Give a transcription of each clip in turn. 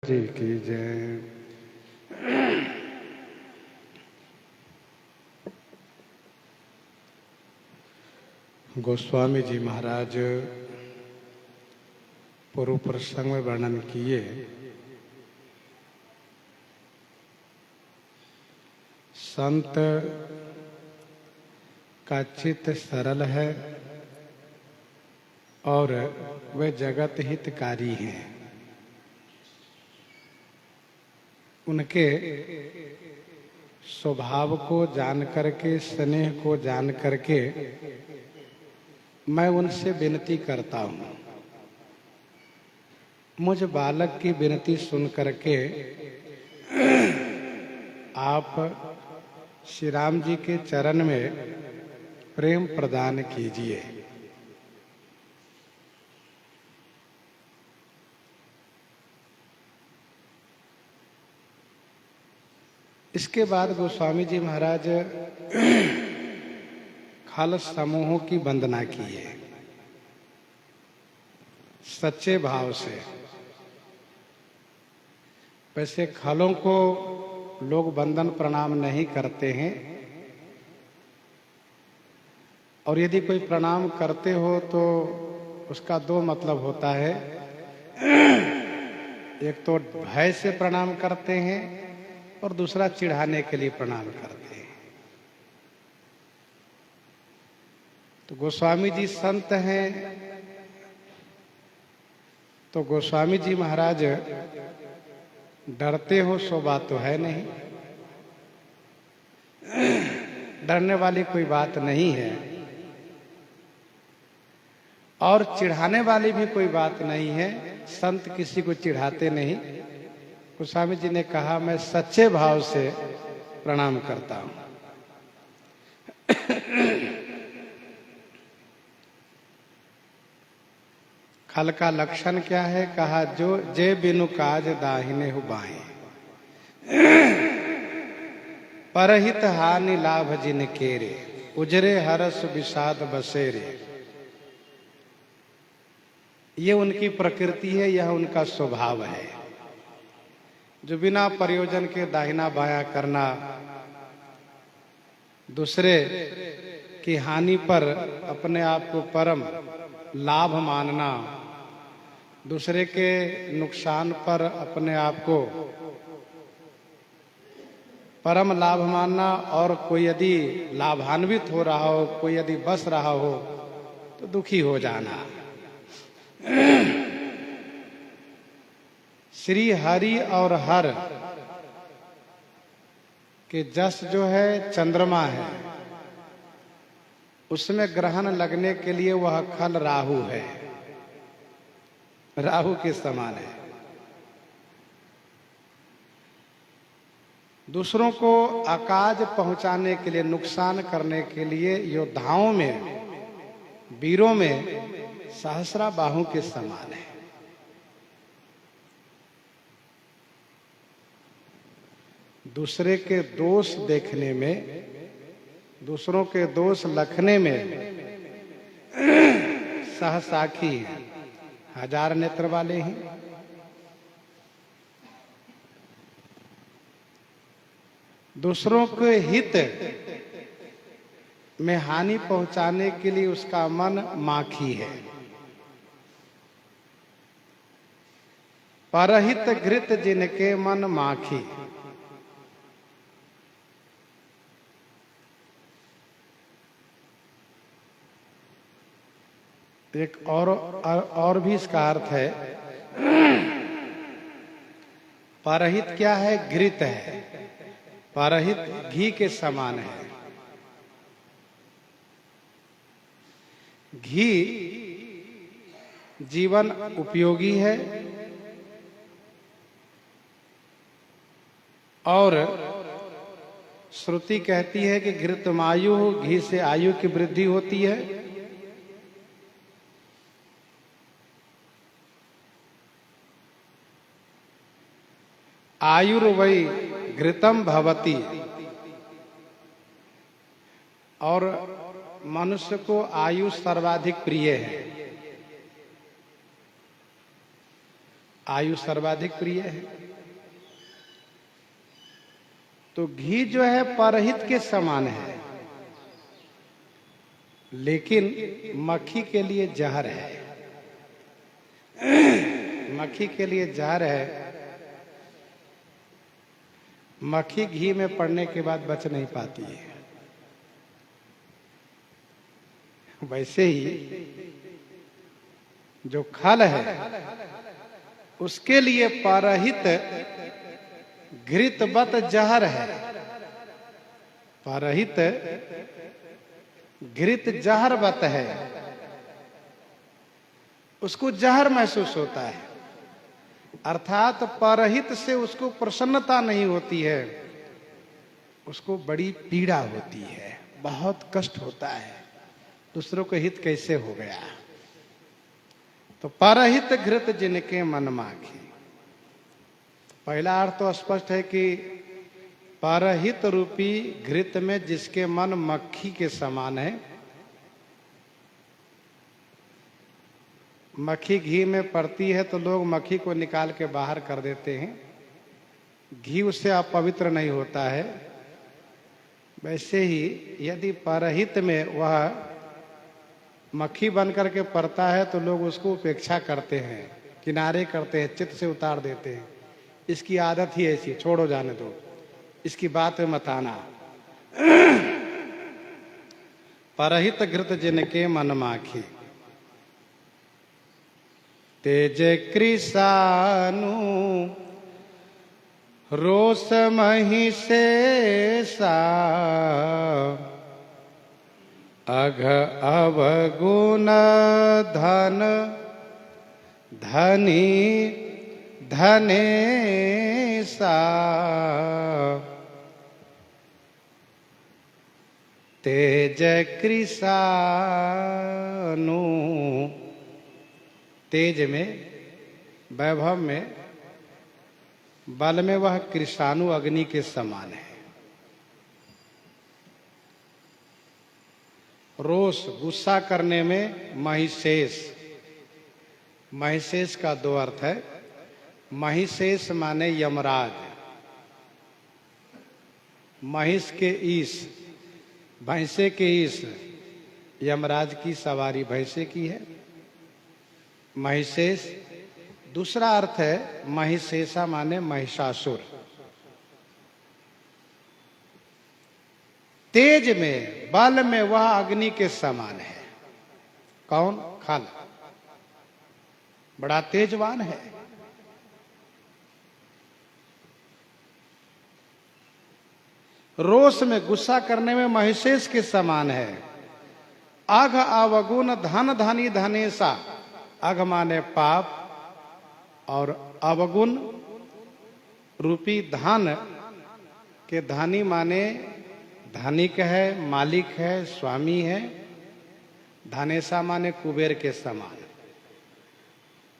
जी की जय। गोस्वामी जी महाराज पूर्व प्रसंग में वर्णन किए, संत का चित्त सरल है और वे जगत हितकारी हैं। उनके स्वभाव को जान करके, स्नेह को जान करके मैं उनसे विनती करता हूँ। मुझ बालक की विनती सुन करके आप श्री राम जी के चरण में प्रेम प्रदान कीजिए। इसके बाद गोस्वामी जी महाराज खल समूहों की वंदना किए सच्चे भाव से। वैसे खलों को लोग वंदन प्रणाम नहीं करते हैं, और यदि कोई प्रणाम करते हो तो उसका दो मतलब होता है। एक तो भय से प्रणाम करते हैं और दूसरा चिढ़ाने के लिए प्रणाम करते हैं। तो गोस्वामी जी संत हैं, तो गोस्वामी जी महाराज डरते हो सो बात तो है नहीं, डरने वाली कोई बात नहीं है, और चिढ़ाने वाली भी कोई बात नहीं है। संत किसी को चिढ़ाते नहीं। गोस्वामी जी ने कहा मैं सच्चे भाव से प्रणाम करता हूं। खल का लक्षण क्या है? कहा जो जे बिनु काज दाहिने हु बाएं, परहित हानि लाभ जिन केरे, उजरे हरस विषाद बसेरे। ये उनकी प्रकृति है, यह उनका स्वभाव है, जो बिना प्रयोजन के दाहिना बायां करना, दूसरे की हानि पर अपने आप को परम लाभ मानना, दूसरे के नुकसान पर अपने आप को परम लाभ मानना, और कोई यदि लाभान्वित हो रहा हो, कोई यदि बस रहा हो तो दुखी हो जाना। श्री हरि और हर के जस जो है चंद्रमा है, उसमें ग्रहण लगने के लिए वह खल राहु है, राहु के समान है। दूसरों को आकाज पहुंचाने के लिए, नुकसान करने के लिए योद्धाओं में, वीरों में सहस्रा बाहु के समान है। दूसरे के दोष देखने में, दूसरों के दोष लखने में सहसाखी हैं, हजार नेत्र वाले हैं। दूसरों के हित में हानि पहुंचाने के लिए उसका मन माखी है। परहित घृत जिनके मन माखी। एक और भी इसका अर्थ है। परहित क्या है? घृत है। परहित घी के समान है। घी जीवन उपयोगी है और श्रुति कहती है कि घृतमायु, घी से आयु की वृद्धि होती है। आयुर्वै घृतम भवति, और मनुष्य को आयु सर्वाधिक प्रिय है। आयु सर्वाधिक प्रिय है। तो घी जो है परहित के समान है, लेकिन मक्खी के लिए जहर है। मक्खी के लिए जहर है। मक्खी घी में पड़ने के बाद बच नहीं पाती है। वैसे ही जो खल है उसके लिए परहित घृतवत जहर है। परहित घृत जहरवत है, उसको जहर महसूस होता है। अर्थात परहित से उसको प्रसन्नता नहीं होती है, उसको बड़ी पीड़ा होती है, बहुत कष्ट होता है। दूसरों को हित कैसे हो गया। तो परहित घृत जिनके मन माखी। पहला अर्थ तो स्पष्ट है कि परहित रूपी घृत में जिसके मन मक्खी के समान है। मक्खी घी में पड़ती है तो लोग मक्खी को निकाल के बाहर कर देते हैं, घी उससे अपवित्र नहीं होता है। वैसे ही यदि परहित में वह मक्खी बन करके पड़ता है तो लोग उसको उपेक्षा करते हैं, किनारे करते हैं, चित्त से उतार देते हैं। इसकी आदत ही ऐसी, छोड़ो जाने दो, इसकी बात में मत आना। परहित घृत जिनके मन माखी, तेज कृषानु रोष मही शेषा, अघ अवगुण धन धनी धनेसा, तेज कृषानु। तेज में, वैभव में, बल में वह कृषाणु अग्नि के समान है। रोष गुस्सा करने में महिषेष। महिषेष का दो अर्थ है। महिषेष माने यमराज, महिष के ईश, भैंसे के ईश, यमराज की सवारी भैंसे की है महिषेष। दूसरा अर्थ है महिषेषा माने महिषासुर। तेज में, बल में वह अग्नि के समान है। कौन? खल। बड़ा तेजवान है। रोष में, गुस्सा करने में महिषेष के समान है। अघ अवगुण धन धनी धनेसा। अघ माने पाप और अवगुण रूपी धन के धनी माने धनिक है, मालिक है, स्वामी है। धनेसा माने कुबेर के समान।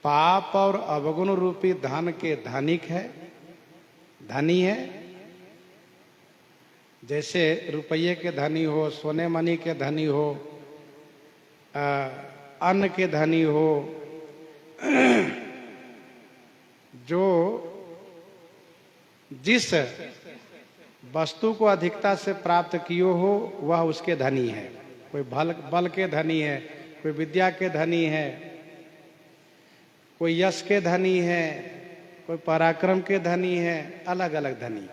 पाप और अवगुण रूपी धन के धनिक है, धनी है। जैसे रुपये के धनी हो, सोने मनी के धनी हो, अन्न के धनी हो, जो जिस वस्तु को अधिकता से प्राप्त कियो हो वह उसके धनी है। कोई बल के धनी है, कोई विद्या के धनी है, कोई यश के धनी है, कोई पराक्रम के धनी है, अलग अलग धनी।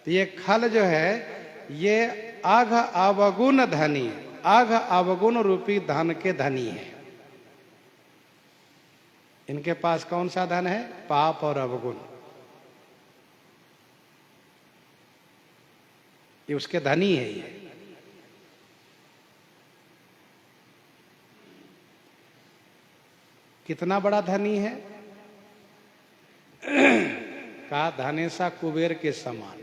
तो ये खल जो है ये अघ अवगुण धनी, अघ अवगुण रूपी धन के धनी है। इनके पास कौन सा धन है? पाप और अवगुण। ये उसके धनी है। ये कितना बड़ा धनी है? का धनेसा कुबेर के समान,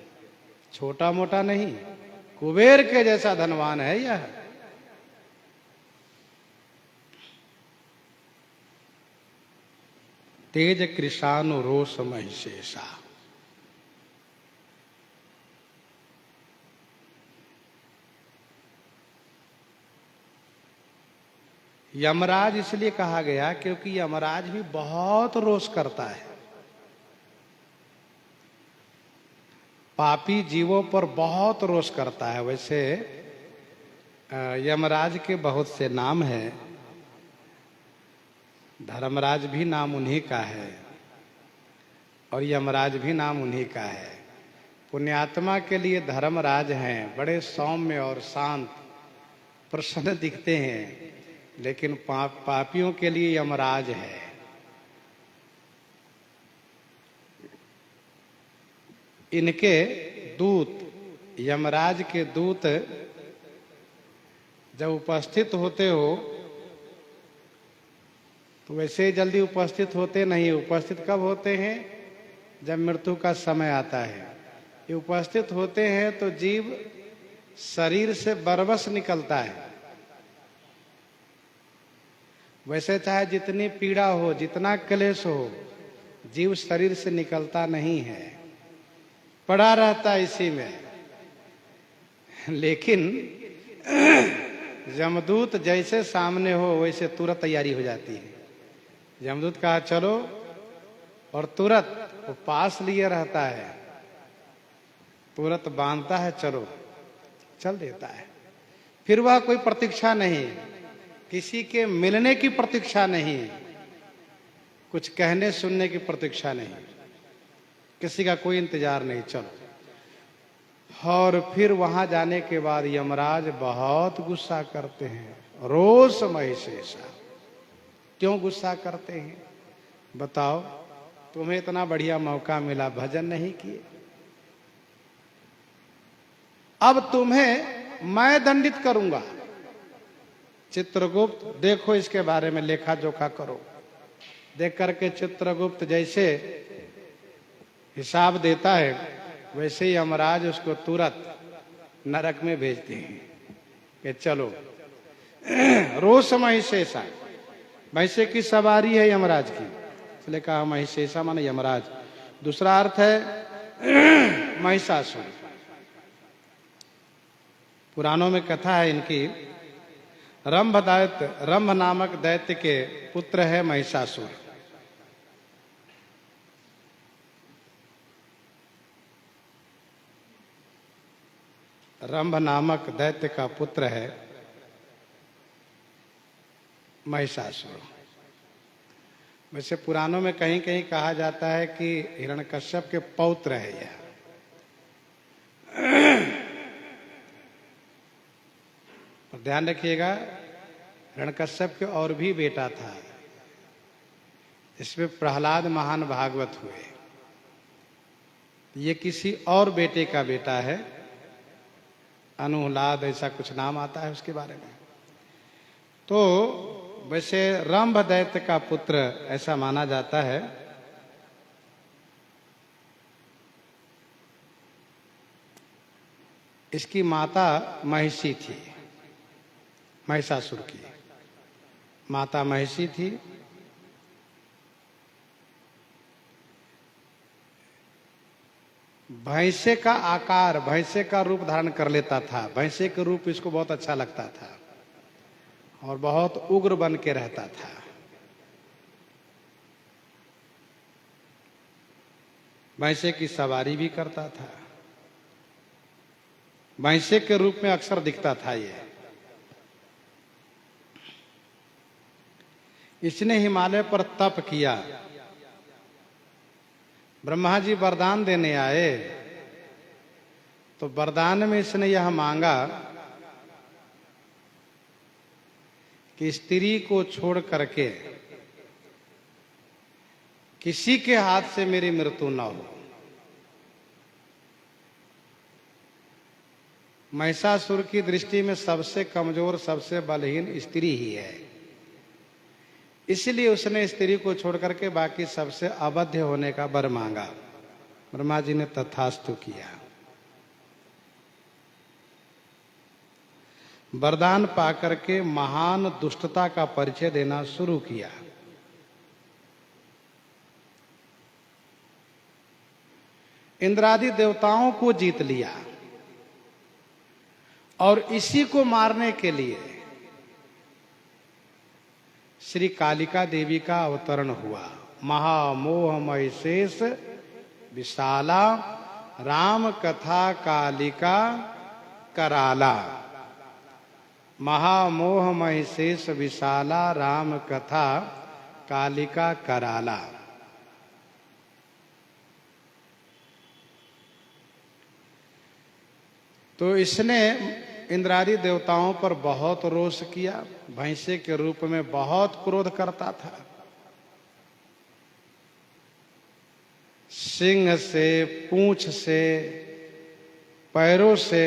छोटा मोटा नहीं, कुबेर के जैसा धनवान है यह। तेज कृषाणु रोष महिषेषा। यमराज इसलिए कहा गया क्योंकि यमराज भी बहुत रोष करता है। पापी जीवों पर बहुत रोष करता है। वैसे यमराज के बहुत से नाम हैं, धर्मराज भी नाम उन्हीं का है और यमराज भी नाम उन्हीं का है। पुण्यात्मा के लिए धर्मराज हैं, बड़े सौम्य और शांत प्रसन्न दिखते हैं, लेकिन पापियों के लिए यमराज है। इनके दूत, यमराज के दूत जब उपस्थित होते हो तो वैसे जल्दी उपस्थित होते नहीं। उपस्थित कब होते हैं? जब मृत्यु का समय आता है। ये उपस्थित होते हैं तो जीव शरीर से बरबस निकलता है। वैसे चाहे जितनी पीड़ा हो, जितना क्लेश हो, जीव शरीर से निकलता नहीं है, पड़ा रहता है इसी में। लेकिन यमदूत जैसे सामने हो वैसे तुरंत तैयारी हो जाती है। यमदूत कहा चलो, और तुरंत वो पास लिए रहता है, तुरंत बांधता है, चलो, चल देता है। फिर वह कोई प्रतीक्षा नहीं, किसी के मिलने की प्रतीक्षा नहीं, कुछ कहने सुनने की प्रतीक्षा नहीं, किसी का कोई इंतजार नहीं, चलो। और फिर वहां जाने के बाद यमराज बहुत गुस्सा करते हैं, रोष महिषेषा। क्यों गुस्सा करते हैं बताओ? तुम्हें इतना बढ़िया मौका मिला, भजन नहीं किए, अब तुम्हें मैं दंडित करूंगा। चित्रगुप्त देखो, इसके बारे में लेखा जोखा करो। देख करके चित्रगुप्त जैसे हिसाब देता है, वैसे ही यमराज उसको तुरंत नरक में भेजते हैं कि चलो। रोष महिषेषा, महिषे की सवारी है यमराज की, इसलिए कहा महिषेषा माने यमराज। दूसरा अर्थ है महिषासुर। पुराणों में कथा है इनकी, रंभ नामक दैत्य के पुत्र है महिषासुर। रंभ नामक दैत्य का पुत्र है महिषासुर। वैसे पुराणों में कहीं कहीं कहा जाता है कि हिरण्यकश्यप के पौत्र है यह। और ध्यान रखिएगा, हिरण्यकश्यप के और भी बेटा था, इसमें प्रहलाद महान भागवत हुए। ये किसी और बेटे का बेटा है, अनुहलाद ऐसा कुछ नाम आता है उसके बारे में। तो वैसे रंभ दैत्य का पुत्र ऐसा माना जाता है। इसकी माता महिषी थी, महिषासुर की माता महिषी थी। भैंसे का आकार, भैंसे का रूप धारण कर लेता था। भैंसे के रूप इसको बहुत अच्छा लगता था और बहुत उग्र बन के रहता था। भैंसे की सवारी भी करता था, भैंसे के रूप में अक्सर दिखता था ये। इसने हिमालय पर तप किया। ब्रह्मा जी वरदान देने आए तो वरदान में इसने यह मांगा कि स्त्री को छोड़ करके किसी के हाथ से मेरी मृत्यु न हो। महिषासुर की दृष्टि में सबसे कमजोर, सबसे बलहीन स्त्री ही है, इसलिए उसने स्त्री को छोड़ करके बाकी सबसे अबध्य होने का वर मांगा। ब्रह्मा जी ने तथास्तु किया। वरदान पाकर के महान दुष्टता का परिचय देना शुरू किया। इंद्रादि देवताओं को जीत लिया और इसी को मारने के लिए श्री कालिका देवी का अवतरण हुआ। महामोह महिषेष विशाला राम कथा कालिका कराला, महामोह महिषेष विशाला, राम कथा कालिका कराला। तो इसने इंद्रादि देवताओं पर बहुत रोष किया, भैंसे के रूप में बहुत क्रोध करता था। सिंह से, पूंछ से, पैरों से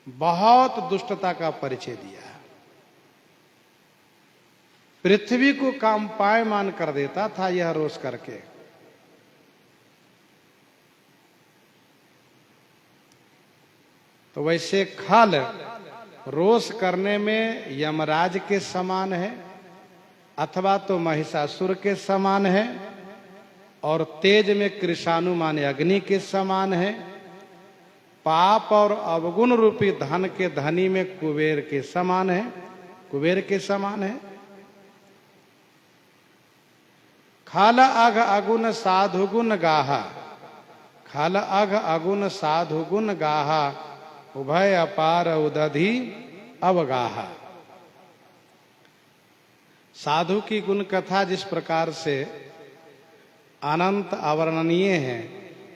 बहुत दुष्टता का परिचय दिया। पृथ्वी को कांपायमान कर देता था यह रोष करके। तो वैसे खल रोष करने में यमराज के समान है, अथवा तो महिषासुर के समान है, और तेज में कृषाणु माने अग्नि के समान है। पाप और अवगुण रूपी धन के धनी में कुबेर के समान है, कुबेर के समान है। खल अघ अगुण साधु गुण गाहा, खल अघ अगुण साधु गुण गाहा, उभय अपार उदधि अवगाहा। साधु की गुण कथा जिस प्रकार से अनंत अवर्णनीय है,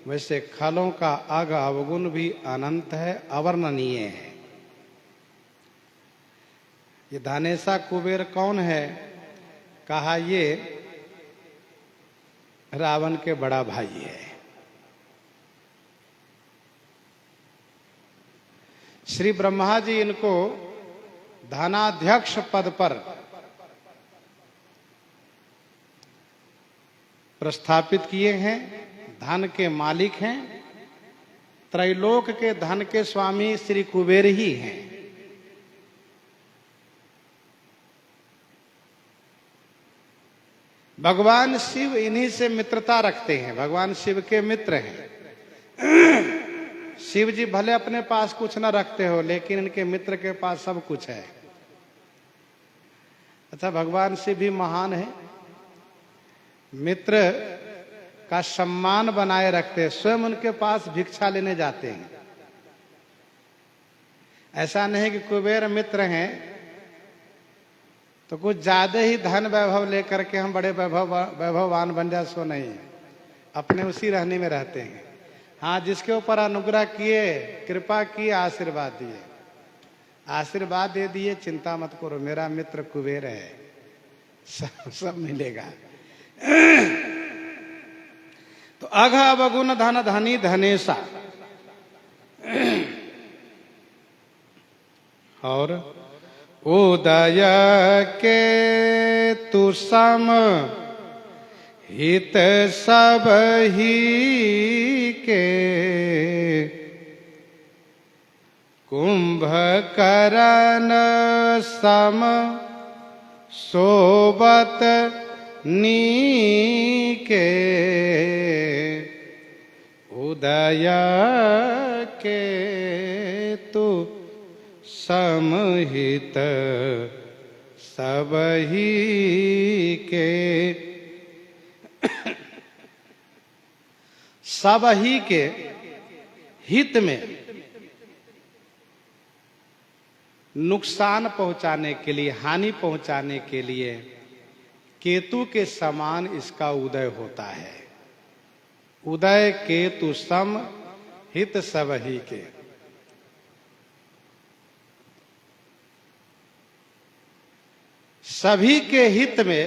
वैसे खलों का अघ अवगुण भी अनंत है, अवर्णनीय है। ये धानेसा कुबेर कौन है? कहा ये रावण के बड़ा भाई है। श्री ब्रह्मा जी इनको धनाध्यक्ष पद पर प्रस्थापित किए हैं, धन के मालिक हैं, त्रैलोक के धन के स्वामी श्री कुबेर ही हैं। भगवान शिव इन्हीं से मित्रता रखते हैं, भगवान शिव के मित्र हैं। शिव जी भले अपने पास कुछ न रखते हो, लेकिन इनके मित्र के पास सब कुछ है। अच्छा, भगवान शिव भी महान है, मित्र का सम्मान बनाए रखते हैं, स्वयं उनके पास भिक्षा लेने जाते हैं। ऐसा नहीं कि कुबेर मित्र हैं तो कुछ ज्यादा ही धन वैभव लेकर के हम बड़े वैभववान बन जाए, सो नहीं, अपने उसी रहने में रहते हैं। हाँ, जिसके ऊपर अनुग्रह किए, कृपा की, आशीर्वाद दिए, आशीर्वाद दे दिए, चिंता मत करो, मेरा मित्र कुबेर है, सब मिलेगा। तो अघ अवगुण धन धनी धनेसा, और उदय के तु सम हित सब ही के, कुंभकर्ण सम सोबत नीके, उदय के तु समहित सब ही के। सब ही के हित में नुकसान पहुंचाने के लिए, हानि पहुंचाने के लिए केतु के समान इसका उदय होता है। उदय केतु सम हित सब ही के। सभी के हित में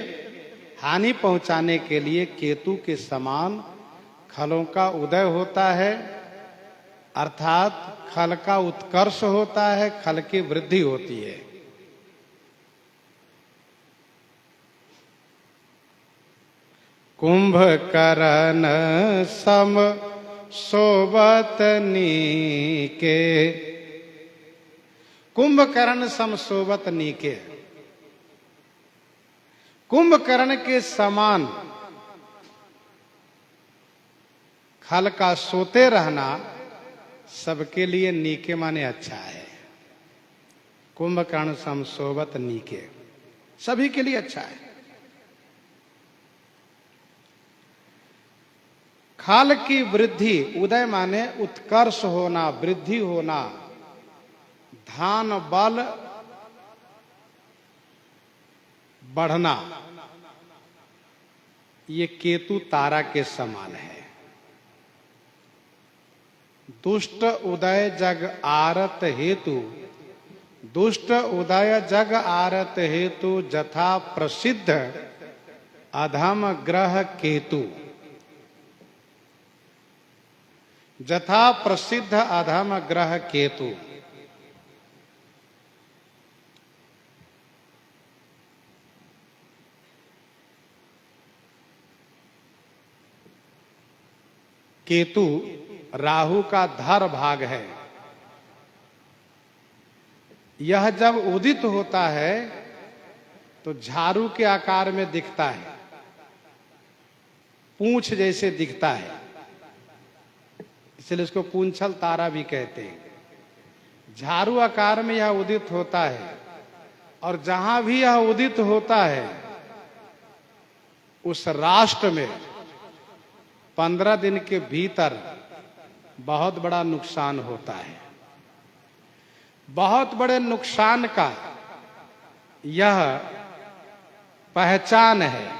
हानि पहुंचाने के लिए केतु के समान खलों का उदय होता है, अर्थात खल का उत्कर्ष होता है, खल की वृद्धि होती है। कुंभकर्ण सम सोबत नीके, कुंभकर्ण सम सोबत नीके, कुंभकर्ण के समान खल का सोते रहना सबके लिए नीके माने अच्छा है। कुंभकर्ण सम सोबत नीके, सभी के लिए अच्छा है। खल की वृद्धि, उदय माने उत्कर्ष होना, वृद्धि होना, धान बल बढ़ना, ये केतु तारा के समान है। दुष्ट उदय जग आरत हेतु, दुष्ट उदय जग आरत हेतु, जथा प्रसिद्ध अधम ग्रह केतु, जथा प्रसिद्ध अधम ग्रह केतु। केतु राहु का धर भाग है। यह जब उदित होता है तो झाड़ू के आकार में दिखता है, पूंछ जैसे दिखता है, इसलिए इसको पूंछल तारा भी कहते हैं। झाड़ू आकार में यह उदित होता है और जहां भी यह उदित होता है उस राष्ट्र में 15 दिन के भीतर बहुत बड़ा नुकसान होता है। बहुत बड़े नुकसान का यह पहचान है।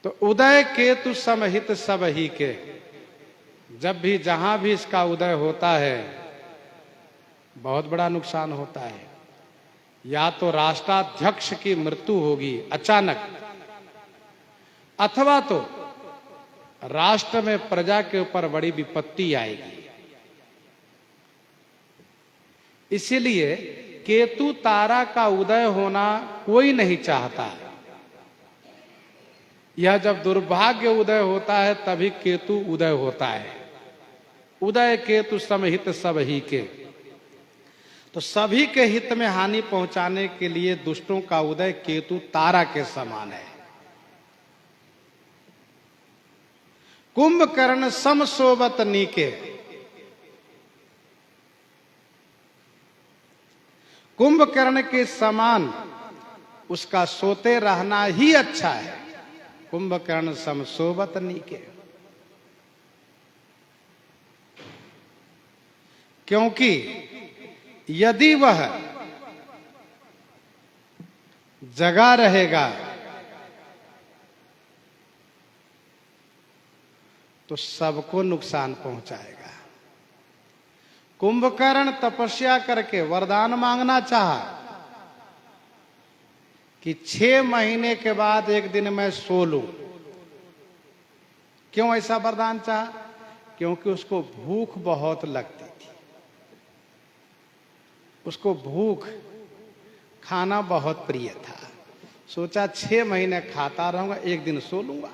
तो उदय केतु समहित सब ही के, जब भी जहां भी इसका उदय होता है बहुत बड़ा नुकसान होता है। या तो राष्ट्राध्यक्ष की मृत्यु होगी अचानक, अथवा तो राष्ट्र में प्रजा के ऊपर बड़ी विपत्ति आएगी। इसीलिए केतु तारा का उदय होना कोई नहीं चाहता है। यह जब दुर्भाग्य उदय होता है तभी केतु उदय होता है। उदय केतु समहित सब ही के, तो सभी के हित में हानि पहुंचाने के लिए दुष्टों का उदय केतु तारा के समान है। कुंभकर्ण समसोबत नीके, कुंभकर्ण के समान उसका सोते रहना ही अच्छा है। कुंभकर्ण समसोबत नीके, क्योंकि यदि वह जगा रहेगा तो सबको नुकसान पहुंचाएगा। कुंभकर्ण तपस्या करके वरदान मांगना चाहा कि 6 महीने के बाद एक दिन मैं सो लूं। क्यों ऐसा वरदान चाहा? क्योंकि उसको भूख बहुत लगती थी, उसको भूख खाना बहुत प्रिय था। सोचा 6 महीने खाता रहूंगा, एक दिन सो लूंगा।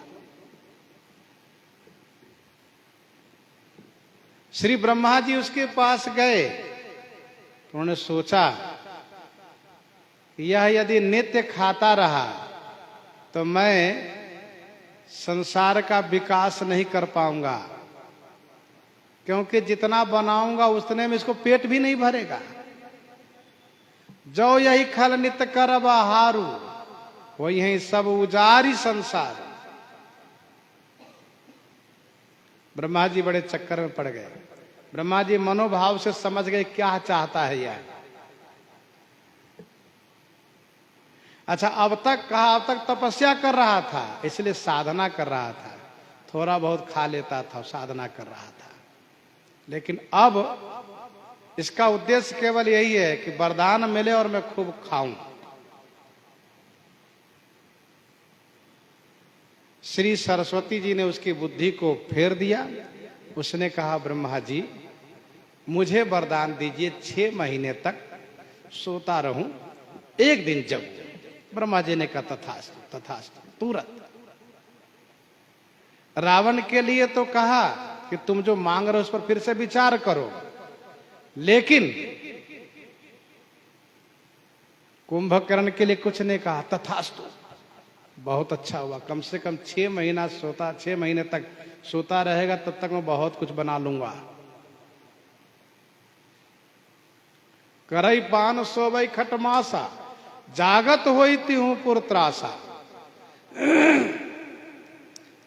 श्री ब्रह्मा जी उसके पास गए, उन्होंने सोचा यह यदि नित्य खाता रहा तो मैं संसार का विकास नहीं कर पाऊंगा, क्योंकि जितना बनाऊंगा उतने में इसको पेट भी नहीं भरेगा। जो यही खल नित्य करब आहारू, वो यही सब उजारी संसार। ब्रह्मा जी बड़े चक्कर में पड़ गए। ब्रह्मा जी मनोभाव से समझ गए क्या चाहता है यह। अच्छा, अब तक कहा, अब तक तपस्या कर रहा था, इसलिए साधना कर रहा था, थोड़ा बहुत खा लेता था, साधना कर रहा था। लेकिन अब इसका उद्देश्य केवल यही है कि वरदान मिले और मैं खूब खाऊं। श्री सरस्वती जी ने उसकी बुद्धि को फेर दिया। उसने कहा, ब्रह्मा जी मुझे वरदान दीजिए 6 महीने तक सोता रहूं, एक दिन जब। ब्रह्मा जी ने कहा तथास्तु, तथास्तु, तुरंत। रावण के लिए तो कहा कि तुम जो मांग रहे हो उस पर फिर से विचार करो, लेकिन कुंभकर्ण के लिए कुछ नहीं कहा। तथास्तु, बहुत अच्छा हुआ, कम से कम 6 महीना सोता, 6 महीने तक सोता रहेगा, तब तक मैं बहुत कुछ बना लूंगा। करई पान सोबई खटमासा, जागत होती हूं पुरत्रासा।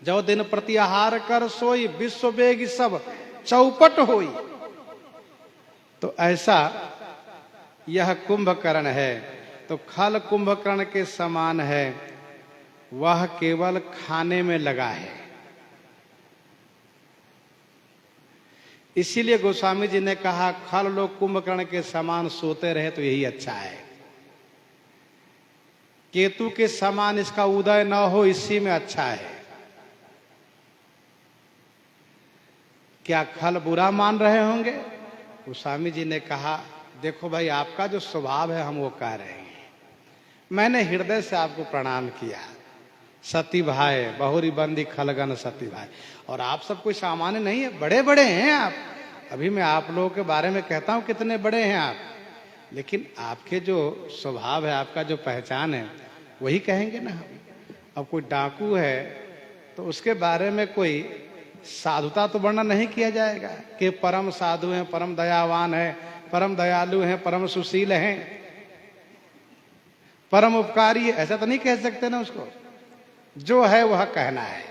जो दिन प्रति आहार कर सोई, विश्व वेग सब चौपट होई। तो ऐसा यह कुंभकर्ण है। तो खल कुंभकर्ण के समान है, वह केवल खाने में लगा है। इसीलिए गोस्वामी जी ने कहा खल लोग कुंभकर्ण के समान सोते रहे तो यही अच्छा है। केतु के समान इसका उदय न हो, इसी में अच्छा है। क्या खल बुरा मान रहे होंगे? गोस्वामी जी ने कहा देखो भाई, आपका जो स्वभाव है हम वो कह रहे हैं। मैंने हृदय से आपको प्रणाम किया। सती भाई बहुरी बंदी खलगन सती भाई। और आप सब कोई सामान्य नहीं है, बड़े बड़े हैं आप। अभी मैं आप लोगों के बारे में कहता हूं कितने बड़े हैं आप, लेकिन आपके जो स्वभाव है, आपका जो पहचान है, वही कहेंगे ना हम। अब कोई डाकू है तो उसके बारे में कोई साधुता तो वर्णन नहीं किया जाएगा कि परम साधु हैं, परम दयावान है, परम दयालु हैं, परम सुशील हैं, परम उपकारी है, ऐसा तो नहीं कह सकते ना उसको। जो है वह कहना है।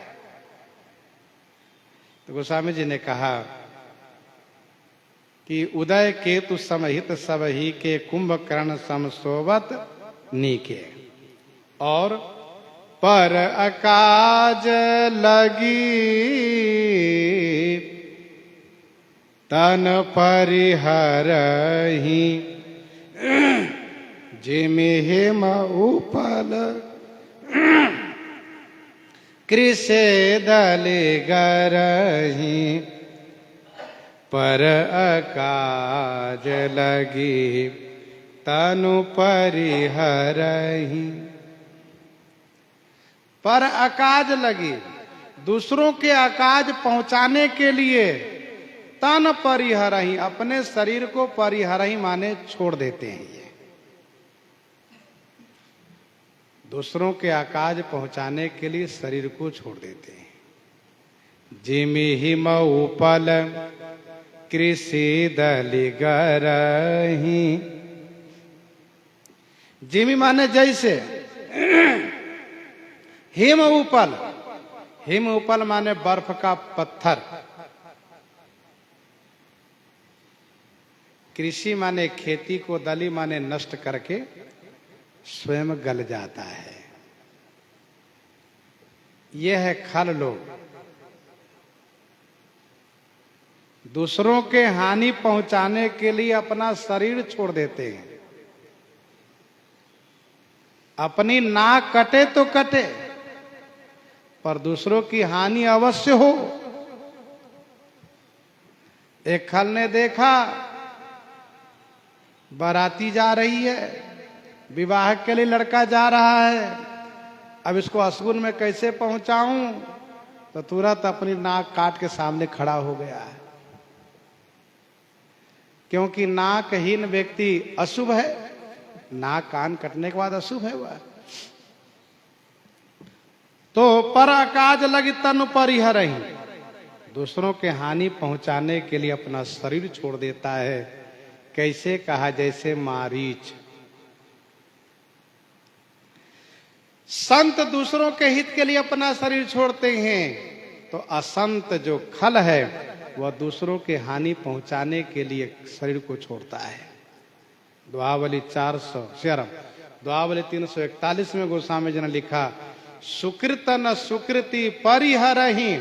तो गोस्वामी जी ने कहा कि उदय केतु समहित सब ही के, कुंभकर्ण सम सोवत नीके। और पर अकाज लगी तन परिहरहि, जिमि हिम उपल कृषे दलि गरहि। पर अकाज लगी तनु परिहरहि। पर अकाज लगी, दूसरों के अकाज पहुंचाने के लिए तन परिहरहि, अपने शरीर को परिहरहि माने छोड़ देते हैं। ये दूसरों के अकाज पहुंचाने के लिए शरीर को छोड़ देते हैं। जिमि हिम उपल कृषि दलि गरहि। जिमि माने जैसे, हिम उपल, हिम उपल माने बर्फ का पत्थर, कृषि माने खेती को, दली माने नष्ट करके स्वयं गल जाता है। यह है खल लोग, दूसरों के हानि पहुंचाने के लिए अपना शरीर छोड़ देते हैं। अपनी नाक कटे तो कटे, पर दूसरों की हानि अवश्य हो। एक खल ने देखा बाराती जा रही है, विवाह के लिए लड़का जा रहा है, अब इसको अशगुन में कैसे पहुंचाऊं, तो तुरंत अपनी नाक काट के सामने खड़ा हो गया है। क्योंकि नाकहीन व्यक्ति अशुभ है, नाक कान कटने के बाद अशुभ है वह। तो पर अकाज लगी तनु परिहरहि, दूसरों के हानि पहुंचाने के लिए अपना शरीर छोड़ देता है। कैसे? कहा जैसे मारीच। संत दूसरों के हित के लिए अपना शरीर छोड़ते हैं, तो असंत जो खल है वह दूसरों के हानि पहुंचाने के लिए शरीर को छोड़ता है। दुआवली 341 में गोस्वामी जी ने लिखा, सुकृतन सुकृति परिहरहि,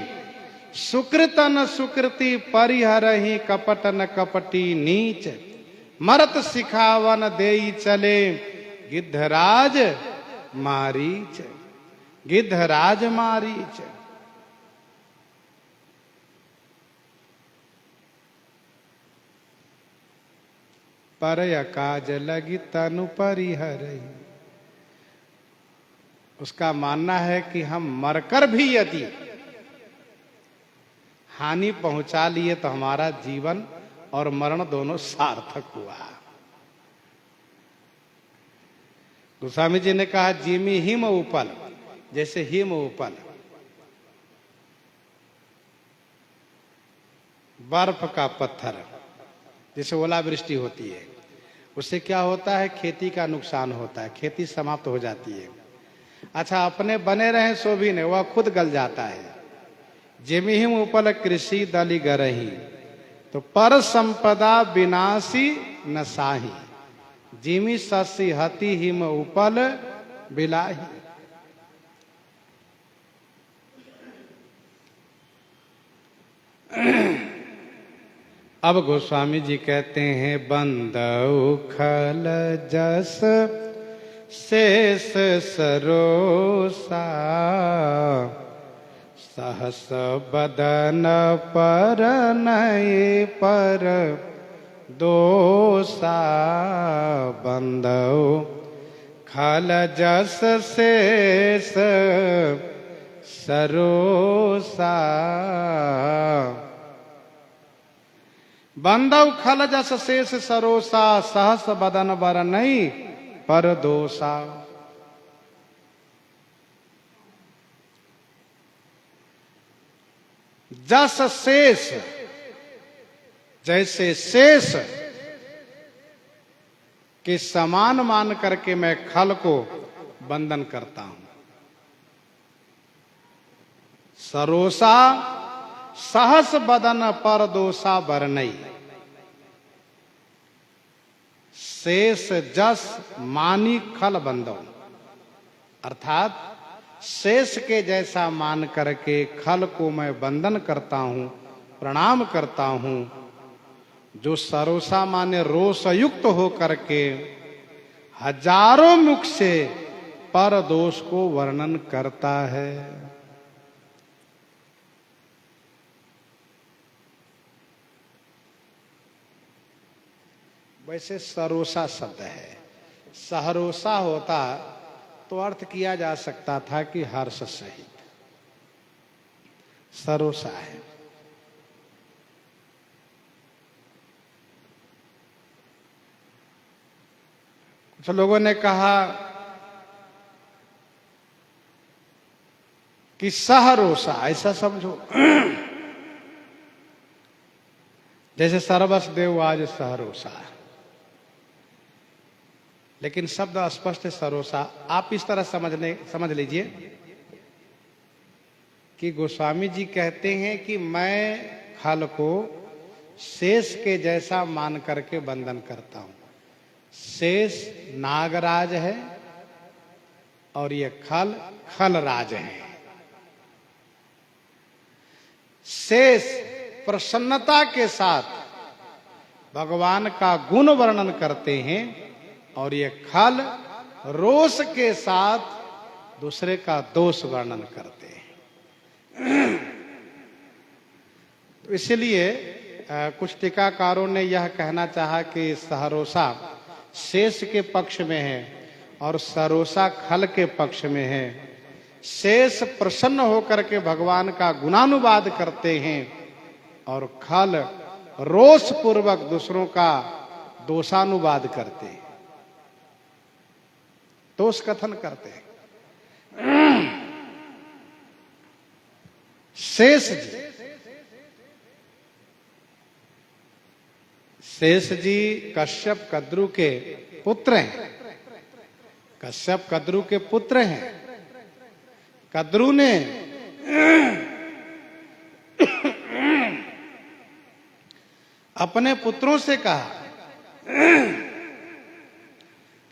सुकृतन सुकृति परिहरहि, कपटन कपटी नीच, मरत सिखावन देई चले, गिद्धराज मारीच, गिद्धराज मारीच। पर अकाज लगी तनु परिहरहि। उसका मानना है कि हम मरकर भी यदि हानि पहुंचा लिए तो हमारा जीवन और मरण दोनों सार्थक हुआ। गोस्वामी जी ने कहा जिमि हिम उपल, जैसे हिम उपल बर्फ का पत्थर, जैसे ओलावृष्टि होती है, उससे क्या होता है? खेती का नुकसान होता है, खेती समाप्त हो जाती है। अच्छा, अपने बने रहे सो भी नहीं, वह खुद गल जाता है। जिमिहिम उपल कृषि दलि गरही, तो पर संपदा विनाशी न साही, जिमि शशि हति हिम उपल बिलाही। अब गोस्वामी जी कहते हैं, बंदौ खल जस शेष सरोसा, सहस बदन पर नये पर दोसा, बंदौ खल जस शेष सरोसा। बंदव खल जस शेष सरोसा, सहस बदन बर नहीं पर दोसा। जस शेष, जैसे शेष के समान मान करके मैं खल को बंधन करता हूं। सरोसा सहस बदन पर दोसा बरनई, शेष जस मानी खल बंदो, अर्थात शेष के जैसा मान करके खल को मैं बंधन करता हूं, प्रणाम करता हूं। जो सरोसा माने रोषयुक्त हो करके हजारों मुख से पर दोष को वर्णन करता है। वैसे सरोसा शब्द है, सहरोसा होता तो अर्थ किया जा सकता था कि हर्ष सहित, सरोसा है। कुछ लोगों ने कहा कि सहरोसा, ऐसा समझो जैसे सर्वस देव आज सहरोसा, लेकिन शब्द स्पष्ट है सरोसा। आप इस तरह समझ लीजिए कि गोस्वामी जी कहते हैं कि मैं खल को शेष के जैसा मान करके बंधन करता हूं। शेष नागराज है और ये खल खलराज है। शेष प्रसन्नता के साथ भगवान का गुण वर्णन करते हैं और ये खल रोष के साथ दूसरे का दोष वर्णन करते हैं। तो इसलिए कुछ टीकाकारों ने यह कहना चाहा कि सहरोसा शेष के पक्ष में है और सरोसा खल के पक्ष में है। शेष प्रसन्न होकर के भगवान का गुणानुवाद करते हैं और खल रोष पूर्वक दूसरों का दोषानुवाद करते हैं, दोष कथन करते हैं। शेष जी कश्यप कद्रु के पुत्र हैं। कश्यप कद्रु के पुत्र हैं। कद्रु ने अपने पुत्रों से कहा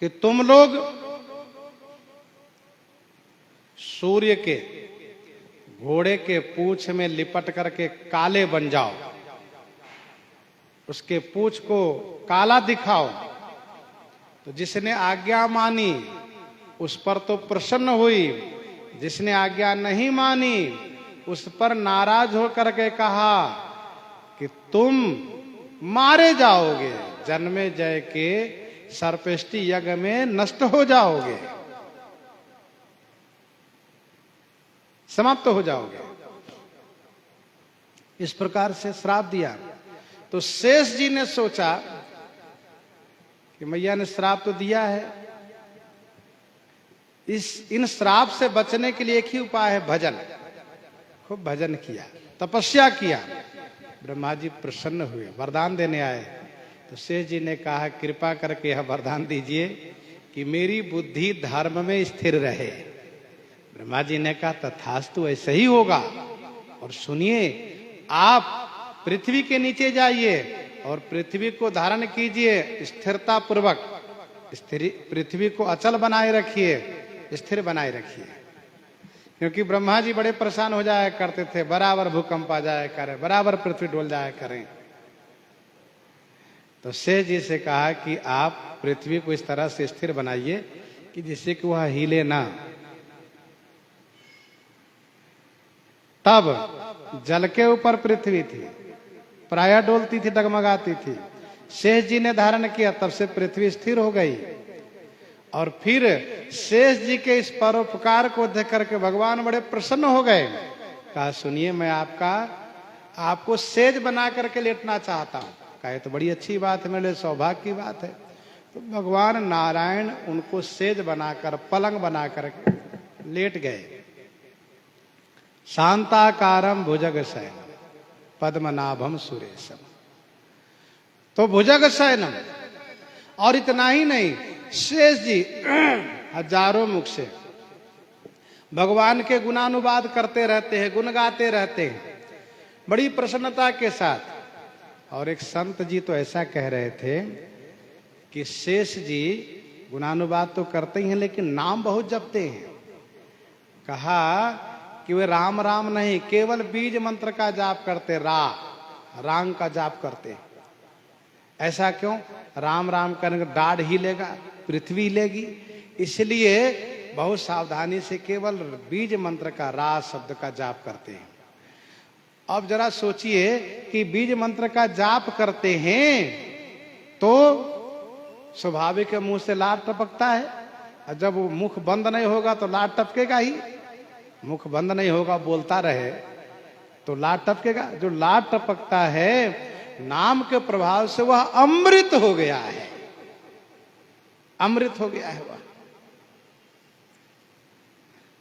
कि तुम लोग सूर्य के घोड़े के पूंछ में लिपट करके काले बन जाओ, उसके पूंछ को काला दिखाओ। तो जिसने आज्ञा मानी उस पर तो प्रसन्न हुई, जिसने आज्ञा नहीं मानी उस पर नाराज होकर के कहा कि तुम मारे जाओगे, जन्मे जय के सर्पेष्टि यज्ञ में नष्ट हो जाओगे, समाप्त हो जाओगे। इस प्रकार से श्राप दिया। तो शेष जी ने सोचा कि मैया ने श्राप तो दिया है, इन श्राप से बचने के लिए एक ही उपाय है, भजन। खूब भजन किया, तपस्या किया। ब्रह्मा जी प्रसन्न हुए, वरदान देने आए। तो शेष जी ने कहा कृपा करके यह वरदान दीजिए कि मेरी बुद्धि धर्म में स्थिर रहे। ब्रह्मा जी ने कहा तथास्तु, ऐसे ही होगा। और सुनिए, आप पृथ्वी के नीचे जाइए और पृथ्वी को धारण कीजिए स्थिरता पूर्वक। पृथ्वी को अचल बनाए रखिए, स्थिर बनाए रखिए। क्योंकि ब्रह्मा जी बड़े परेशान हो जाया करते थे, बराबर भूकंप आ जाया करे, बराबर पृथ्वी डोल जाया करें। तो शेष जी से कहा कि आप पृथ्वी को इस तरह से स्थिर बनाइए कि जिससे कि वह हिले ना। तब जल के ऊपर पृथ्वी थी, प्रायः डोलती थी, डगमगाती थी। शेष जी ने धारण किया, तब से पृथ्वी स्थिर हो गई। और फिर शेष जी के इस परोपकार को देख करके भगवान बड़े प्रसन्न हो गए। कहा सुनिए, मैं आपको सेज बना करके लेटना चाहता हूं। कहा तो बड़ी अच्छी बात है, मेरे लिए सौभाग्य की बात है। तो भगवान नारायण उनको सेज बनाकर, पलंग बनाकर लेट गए। शांताकारम भुजग शयनम पद्मनाभम सुरेशम। तो भुजग शयनम, और इतना ही नहीं, शेष जी हजारों मुख से भगवान के गुणानुवाद करते रहते हैं, गुण गाते रहते हैं बड़ी प्रसन्नता के साथ। और एक संत जी तो ऐसा कह रहे थे कि शेष जी गुणानुवाद तो करते ही हैं लेकिन नाम बहुत जपते हैं। कहा कि वे राम राम नहीं, केवल बीज मंत्र का जाप करते, राम का जाप करते। ऐसा क्यों? राम राम करने डाढ़ हिलेगा, पृथ्वी हिलेगी, इसलिए बहुत सावधानी से केवल बीज मंत्र का रा शब्द का जाप करते हैं। अब जरा सोचिए कि बीज मंत्र का जाप करते हैं तो स्वाभाविक मुंह से लार टपकता है, और जब वो मुख बंद नहीं होगा तो लार टपकेगा ही। मुख बंद नहीं होगा, बोलता रहे तो लार टपकेगा। जो लार टपकता है नाम के प्रभाव से वह अमृत हो गया है, अमृत हो गया है वह।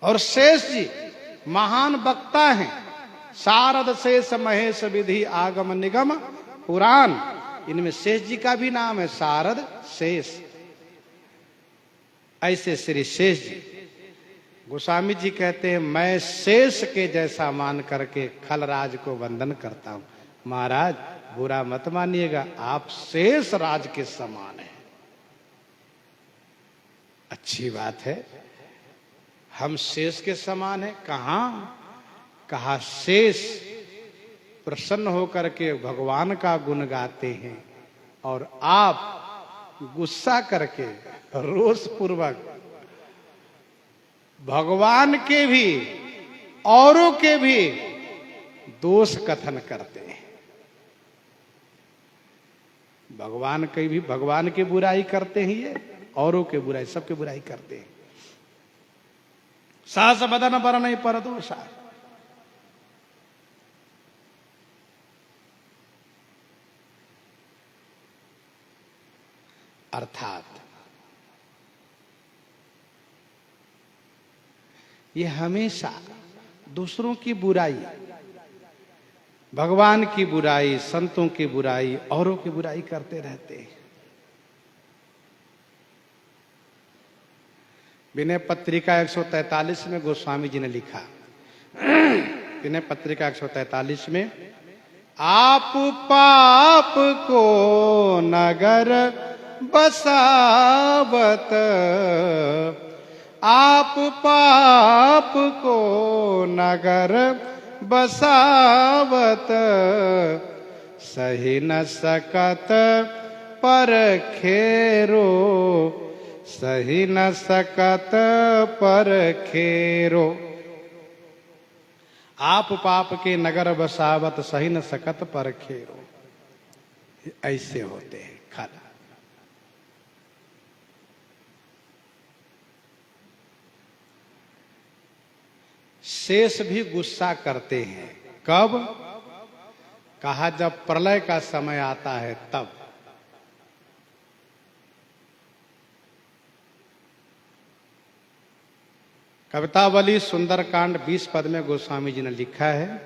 और शेष जी महान वक्ता हैं, शारद शेष महेश विधि आगम निगम पुराण, इनमें शेष जी का भी नाम है शारद शेष। ऐसे श्री शेष जी गोस्वामी जी कहते हैं, मैं शेष के जैसा मान करके खलराज को वंदन करता हूं। महाराज बुरा मत मानिएगा, आप शेष राज के समान हैं। अच्छी बात है, हम शेष के समान हैं। कहा शेष प्रसन्न होकर के भगवान का गुण गाते हैं और आप गुस्सा करके रोष पूर्वक भगवान के भी औरों के भी दोष कथन करते हैं। भगवान की बुराई करते हैं, ये औरों के बुराई, सबके बुराई करते हैं। सास बदन पर नहीं पर दोषा। अर्थात ये हमेशा दूसरों की बुराई, भगवान की बुराई, संतों की बुराई, औरों की बुराई करते रहते हैं। विनय पत्रिका 143 में गोस्वामी जी ने लिखा, विनय पत्रिका 143 में, आप पाप को नगर बसावत, आप पाप को नगर बसावत, सही न सकत पर खेरो, सही न सकत पर खेरो। आप पाप के नगर बसावत, सही न सकत पर खेरो। ऐसे होते हैं खाला। शेष भी गुस्सा करते हैं। कब? कहा जब प्रलय का समय आता है तब। कवितावली सुंदरकांड 20 पद में गोस्वामी जी ने लिखा है,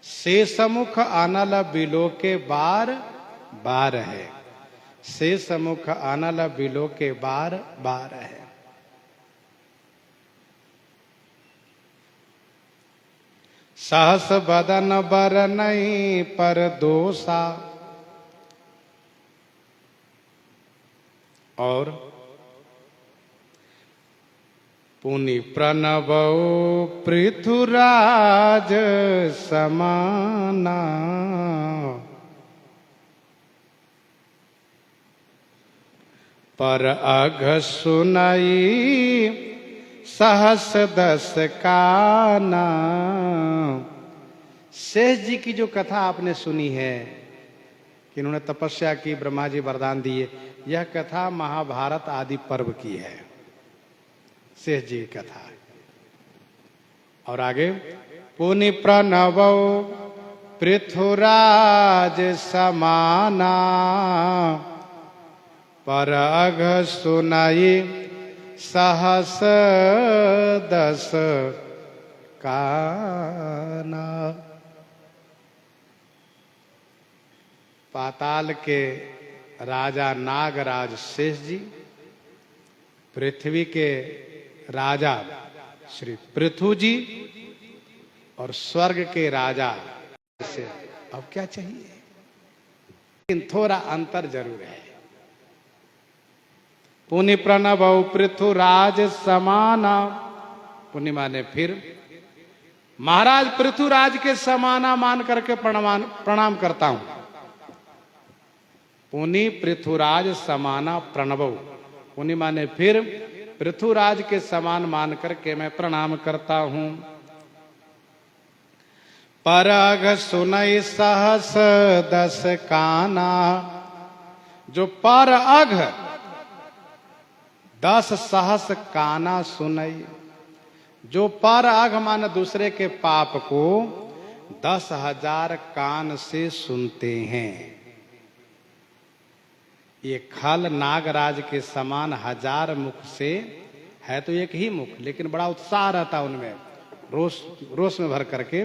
शेषमुख आनल बिलो के बार बार है, शेषमुख आनल बिलो के बार बार है। सहस बदन बर नहीं पर दोषा। और पुनि प्रणवो पृथुराज समाना। पर अघ सुनाई सहस दस काना। शेष जी की जो कथा आपने सुनी है कि इन्होंने तपस्या की, ब्रह्मा जी वरदान दिए, यह कथा महाभारत आदि पर्व की है, शेष जी की कथा। और आगे पुनि प्रणव पृथुराज समाना। पर अघ सुनाई सहस दस काना। पाताल के राजा नागराज शेष जी, पृथ्वी के राजा श्री पृथु जी, और स्वर्ग के राजा से अब क्या चाहिए, लेकिन थोड़ा अंतर जरूर है। पुनि प्रणव पृथुराज समाना। पुनि माने फिर, महाराज पृथुराज के समाना मान करके प्रणाम करता हूं। पुनि पृथुराज समाना प्रणव। पुनि माने फिर, पृथुराज के समान मान करके मैं प्रणाम करता हूं। पर अघ सुनई सहस दस काना। जो पर अघ 10 सहस काना सुनई। जो पर अघ मान दूसरे के पाप को 10,000 कान से सुनते हैं। ये खल नागराज के समान 1000 मुख से है, तो एक ही मुख, लेकिन बड़ा उत्साह रहता उनमें, रोष में भर करके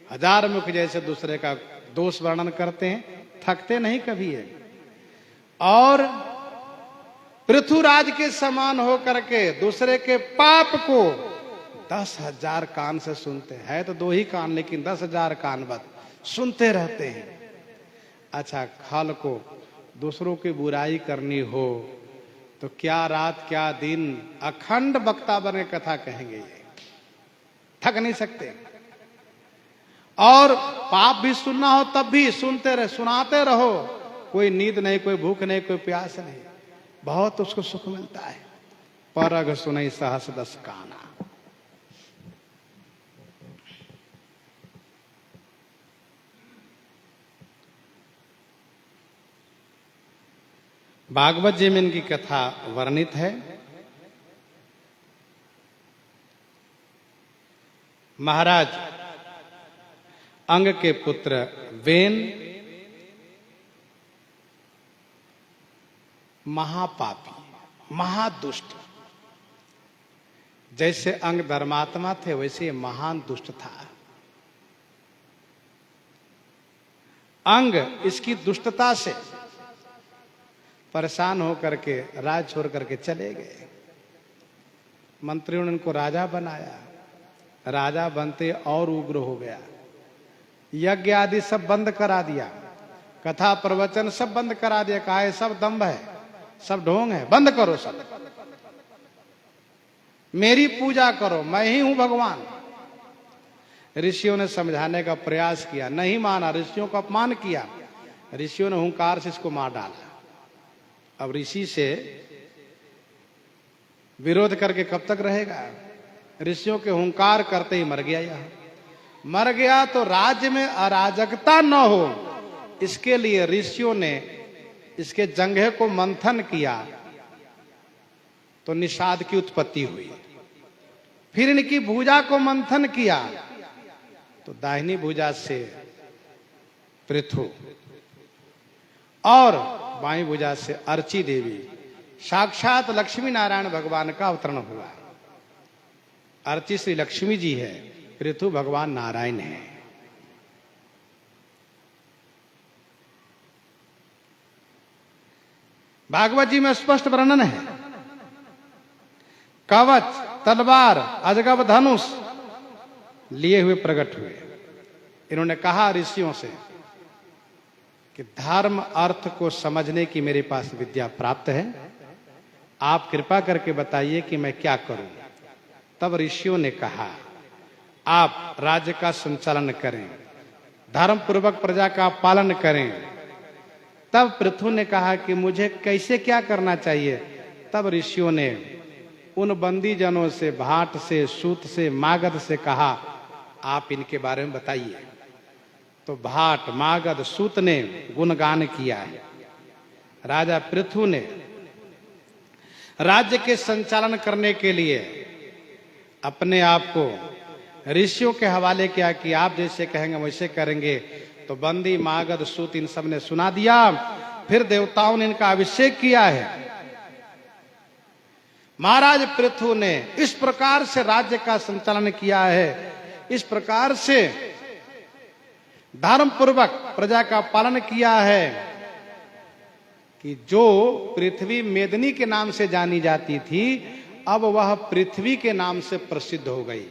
1000 मुख जैसे दूसरे का दोष वर्णन करते हैं, थकते नहीं कभी है। और पृथुराज के समान हो करके दूसरे के पाप को 10,000 कान से सुनते हैं। है तो 2 ही कान, लेकिन 10,000 कान बद सुनते रहते हैं। अच्छा, खल को दूसरों की बुराई करनी हो तो क्या रात क्या दिन अखंड वक्ता बने कथा कहेंगे, ये थक नहीं सकते। और पाप भी सुनना हो तब भी सुनते रहे, सुनाते रहो, कोई नींद नहीं, कोई भूख नहीं, कोई प्यास नहीं, बहुत उसको सुख मिलता है। पर अघ सुनई सहस दस काना। भागवत जी में इनकी कथा वर्णित है। महाराज अंग के पुत्र वेन महापापी, महादुष्ट, जैसे अंग धर्मात्मा थे वैसे महान दुष्ट था। अंग इसकी दुष्टता से परेशान होकर के राज छोड़ करके चले गए। मंत्रियों ने उनको राजा बनाया। राजा बनते और उग्र हो गया, यज्ञ आदि सब बंद करा दिया, कथा प्रवचन सब बंद करा दिया। कहा है सब दंभ है, सब ढोंग है, बंद करो सब, मेरी पूजा करो, मैं ही हूं भगवान। ऋषियों ने समझाने का प्रयास किया, नहीं माना, ऋषियों का अपमान किया। ऋषियों ने हुंकार से इसको मार डाला। अब ऋषि से विरोध करके कब तक रहेगा? ऋषियों के हुंकार करते ही मर गया। यह मर गया तो राज्य में अराजकता न हो, इसके लिए ऋषियों ने इसके जंघे को मंथन किया तो निषाद की उत्पत्ति हुई। फिर इनकी भुजा को मंथन किया तो दाहिनी भुजा से पृथु और बाईं भुजा से अर्ची देवी, साक्षात लक्ष्मी नारायण भगवान का अवतरण हुआ। अर्ची श्री लक्ष्मी जी है, पृथु भगवान नारायण है। भागवत जी में स्पष्ट वर्णन है। कवच, तलवार, अजगव धनुष लिए हुए प्रकट हुए। इन्होंने कहा ऋषियों से कि धर्म अर्थ को समझने की मेरे पास विद्या प्राप्त है, आप कृपा करके बताइए कि मैं क्या करूं। तब ऋषियों ने कहा, आप राज्य का संचालन करें, धर्म पूर्वक प्रजा का पालन करें। तब पृथु ने कहा कि मुझे कैसे क्या करना चाहिए। तब ऋषियों ने उन बंदी जनों से, भाट से, सूत से, मागध से कहा, आप इनके बारे में बताइए। तो भाट, मागध, सूत ने गुणगान किया है। राजा पृथु ने राज्य के संचालन करने के लिए अपने आप को ऋषियों के हवाले किया कि आप जैसे कहेंगे वैसे करेंगे। तो बंदी, मागध, सूत इन सब ने सुना दिया। फिर देवताओं ने इनका अभिषेक किया है। महाराज पृथु ने इस प्रकार से राज्य का संचालन किया है, इस प्रकार से धर्म पूर्वक प्रजा का पालन किया है कि जो पृथ्वी मेदिनी के नाम से जानी जाती थी, अब वह पृथ्वी के नाम से प्रसिद्ध हो गई।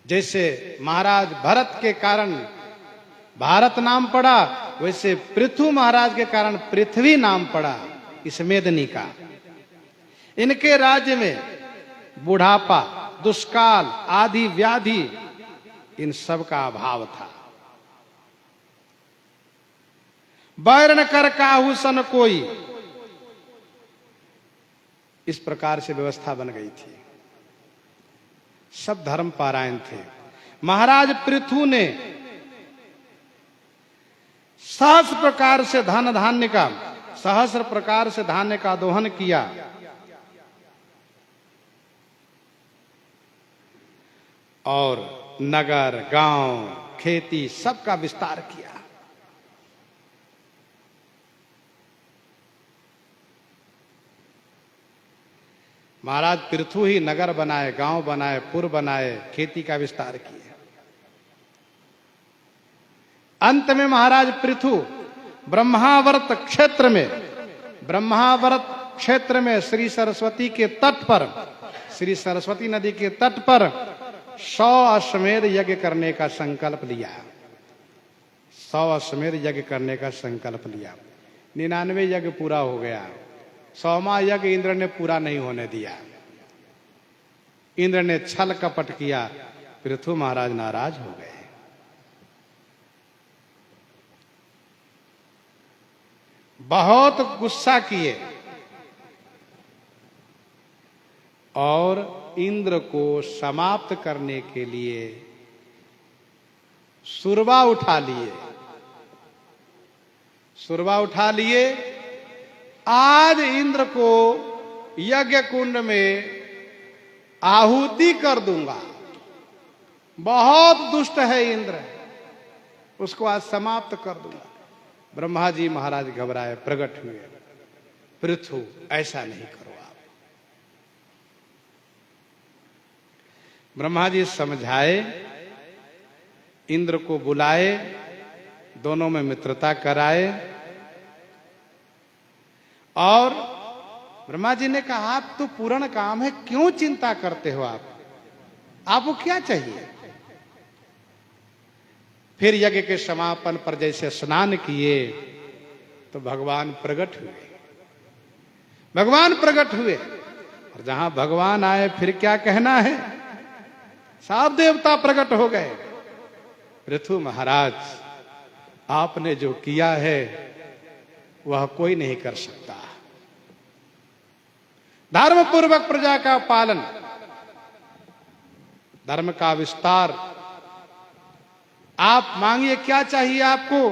जैसे महाराज भरत के कारण भारत नाम पड़ा, वैसे पृथु महाराज के कारण पृथ्वी नाम पड़ा इस मेदिनी का। इनके राज्य में बुढ़ापा, दुष्काल, आदि व्याधि, इन सब का अभाव था। बैरन कर काहू सन कोई, इस प्रकार से व्यवस्था बन गई थी। सब धर्म पारायण थे। महाराज पृथु ने सहस्र प्रकार से सहस्र प्रकार से धान्य का दोहन किया। और नगर, गांव, खेती सबका विस्तार किया। महाराज पृथु ही नगर बनाए, गांव बनाए, पुर बनाए, खेती का विस्तार किए। अंत में महाराज पृथु ब्रह्मावर्त क्षेत्र में श्री सरस्वती के तट पर, श्री सरस्वती नदी के तट पर 100 अश्वमेध यज्ञ करने का संकल्प लिया। 100 अश्वमेध यज्ञ करने का संकल्प लिया। 99 यज्ञ पूरा हो गया। 100वां यज्ञ इंद्र ने पूरा नहीं होने दिया। इंद्र ने छल कपट किया। पृथु महाराज नाराज हो गए। बहुत गुस्सा किए और इंद्र को समाप्त करने के लिए सुरवा उठा लिए। आज इंद्र को यज्ञ कुंड में आहुति कर दूंगा। बहुत दुष्ट है इंद्र, उसको आज समाप्त कर दूंगा। ब्रह्मा जी महाराज घबराए, प्रकट हुए। पृथु, ऐसा नहीं करो आप। ब्रह्मा जी समझाए, इंद्र को बुलाए, दोनों में मित्रता कराए। और ब्रह्मा जी ने कहा, आप तो पूर्ण काम है, क्यों चिंता करते हो आपको क्या चाहिए। फिर यज्ञ के समापन पर जैसे स्नान किए तो भगवान प्रकट हुए। और जहां भगवान आए फिर क्या कहना है, सब देवता प्रकट हो गए। पृथु महाराज, आपने जो किया है वह कोई नहीं कर सकता। धर्म पूर्वक प्रजा का पालन, धर्म का विस्तार, आप मांगिए क्या चाहिए आपको।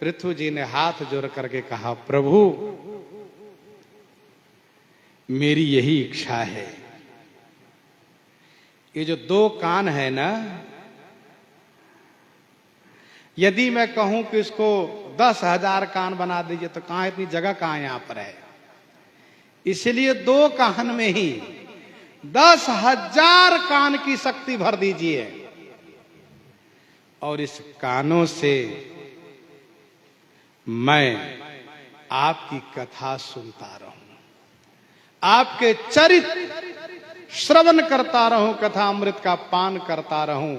पृथु जी ने हाथ जोड़ करके कहा, प्रभु मेरी यही इच्छा है। ये जो 2 कान है ना, यदि मैं कहूं कि इसको 10,000 कान बना दीजिए तो कहां, इतनी जगह कहां यहां पर है। इसलिए 2 कान में ही 10,000 कान की शक्ति भर दीजिए और इस कानों से मैं आपकी कथा सुनता रहूं, आपके चरित्र श्रवण करता रहूं, कथा अमृत का पान करता रहूं।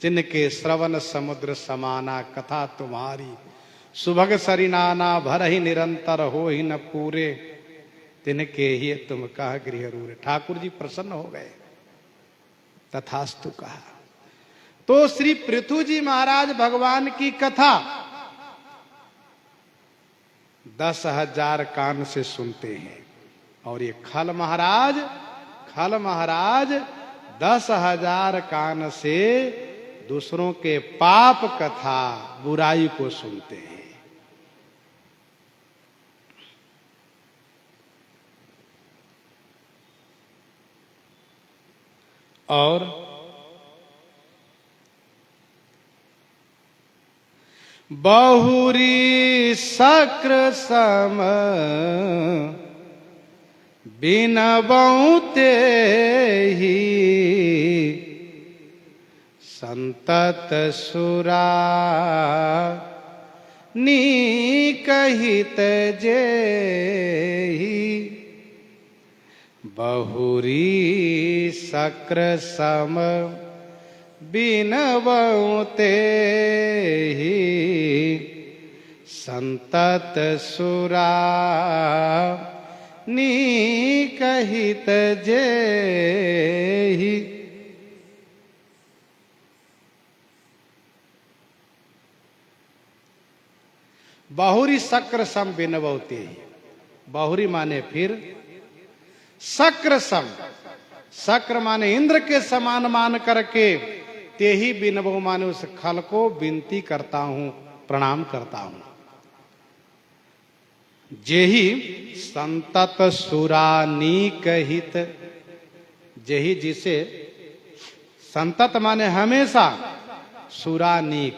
जिनके श्रवण समुद्र समाना, कथा तुम्हारी सुभग सरिनाना, भर ही निरंतर हो ही न पूरे, तिनके ही तुम कह गृह रूरे। ठाकुर जी प्रसन्न हो गए, तथास्तु कहा। तो श्री पृथु जी महाराज भगवान की कथा 10,000 कान से सुनते हैं, और ये खल महाराज 10,000 कान से दूसरों के पाप कथा, बुराई को सुनते हैं। और बहुरी शक्र सम बिनबऊ ते ही, संतत सुरा नीकहित जेहि। बहुरी शक्र सम बिनबऊ तेहि, संतत सुरा नीकहित जेहि। बहुरी शक्र सम बिनबऊ तेहि। बहुरी माने फिर, शक्र सम, शक्र माने इंद्र के समान मान करके, ते ही बिनबऊ माने उस खल को विनती करता हूं, प्रणाम करता हूं। जेहि संतत सुरानीक हित, जेहि जिसे, संतत माने हमेशा, सुरानीक,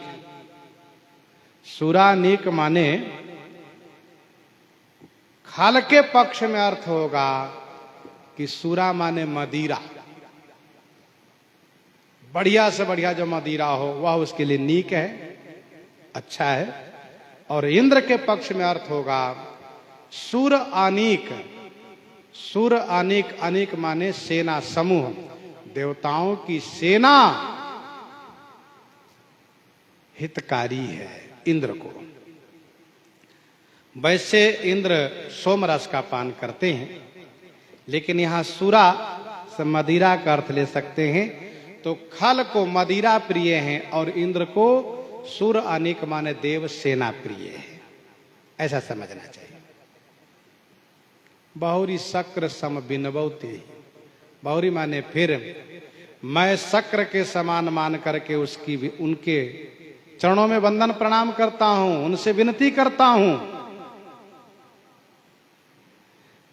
सुरानीक माने खल के पक्ष में अर्थ होगा कि सुरा माने मदिरा, बढ़िया से बढ़िया जो मदिरा हो वह उसके लिए नीक है, अच्छा है। और इंद्र के पक्ष में अर्थ होगा सुर अनीक, सुर अनीक, अनीक माने सेना समूह, देवताओं की सेना हितकारी है इंद्र को। वैसे इंद्र सोमरस का पान करते हैं, लेकिन यहां सुरा से मदिरा का अर्थ ले सकते हैं। तो खल को मदिरा प्रिय है और इंद्र को सुर अनीक माने देव सेना प्रिय है, ऐसा समझना चाहिए। बहुरी शक्र सम बिनबऊ तेहि, बहुरी माने फिर, मैं शक्र के समान मान करके उसकी भी, उनके चरणों में वंदन प्रणाम करता हूं, उनसे विनती करता हूं,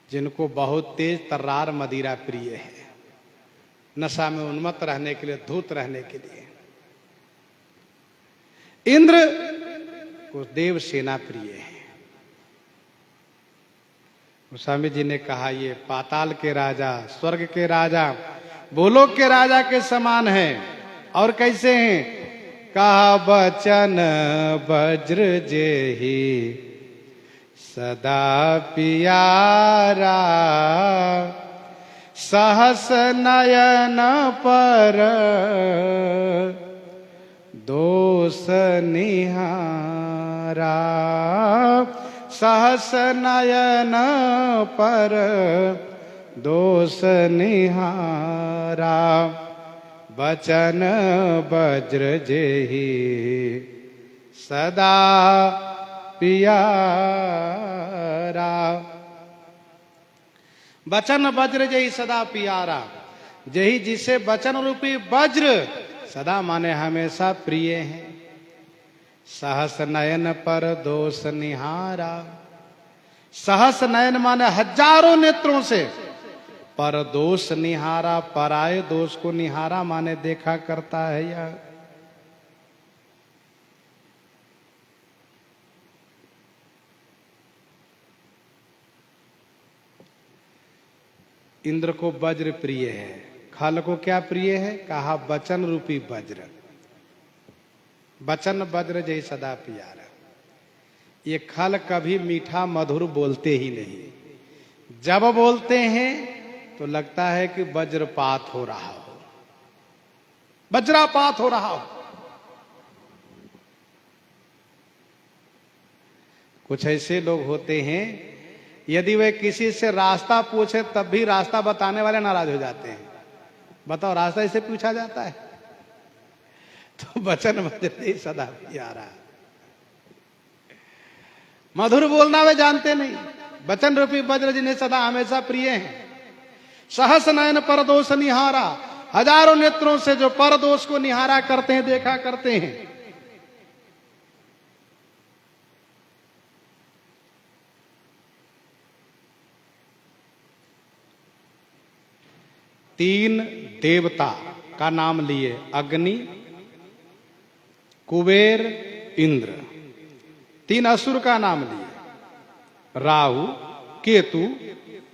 जिनको बहुत तेज तर्रार मदिरा प्रिय है, नशा में उन्मत्त रहने के लिए, धूत रहने के लिए। इंद्र को देव सेना प्रिय है। गोस्वामी जी ने कहा ये पाताल के राजा, स्वर्ग के राजा, भूलोक के राजा के समान है। और कैसे हैं? कहा बचन वज्र जेहि सदा पियारा, सहस नयन पर दोष निहारा, सहस नयन पर दोष निहारा, बचन वज्र जेहि सदा पियारा। बचन वज्र जेहि सदा पियारा, जेहि जिसे बचन रूपी वज्र सदा माने हमेशा प्रिय है। सहस नयन पर दोष निहारा, सहस नयन माने हजारों नेत्रों से, पर दोष निहारा, पराये दोष को निहारा माने देखा करता है। यह इंद्र को वज्र प्रिय है, खल को क्या प्रिय है? कहा बचन रूपी वज्र, बचन वज्र जय सदा प्यारा। ये खल कभी मीठा मधुर बोलते ही नहीं, जब बोलते हैं तो लगता है कि वज्रपात हो रहा हो, वज्रपात हो रहा हो। कुछ ऐसे लोग होते हैं, यदि वे किसी से रास्ता पूछे तब भी रास्ता बताने वाले नाराज हो जाते हैं। बताओ, रास्ता इसे पूछा जाता है? तो वचन बजते सदा प्यारा, मधुर बोलना वे जानते नहीं। वचन रूपी वज्र जिन्हें सदा हमेशा प्रिय हैं। सहस नयन परदोष निहारा, हजारों नेत्रों से जो परदोष को निहारा करते हैं, देखा करते हैं। तीन देवता का नाम लिए, अग्नि, कुबेर, इंद्र। तीन असुर का नाम लिए, राहु, केतु,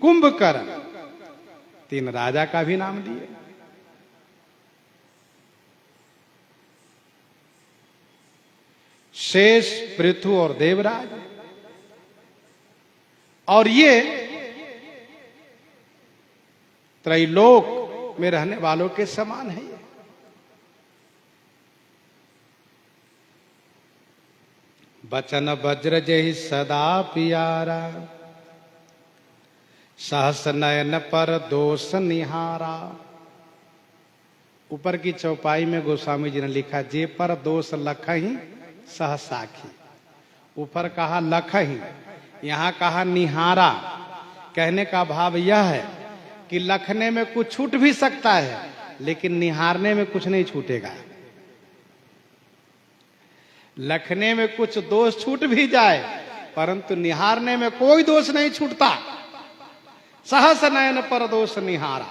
कुंभकर्ण। तीन राजा का भी नाम लिए, शेष, पृथु और देवराज। और ये त्रैलोक में रहने वालों के समान है। बचन वज्र जहि सदा प्यारा, सहस नयन पर दोष निहारा। ऊपर की चौपाई में गोस्वामी जी ने लिखा, जे पर दोष लखहि सहसाखी। ऊपर कहा लखहि, यहां कहा निहारा। कहने का भाव यह है कि लखने में कुछ छूट भी सकता है, लेकिन निहारने में कुछ नहीं छूटेगा। लखने में कुछ दोष छूट भी जाए, परंतु निहारने में कोई दोष नहीं छूटता। सहस नयन पर दोष निहारा,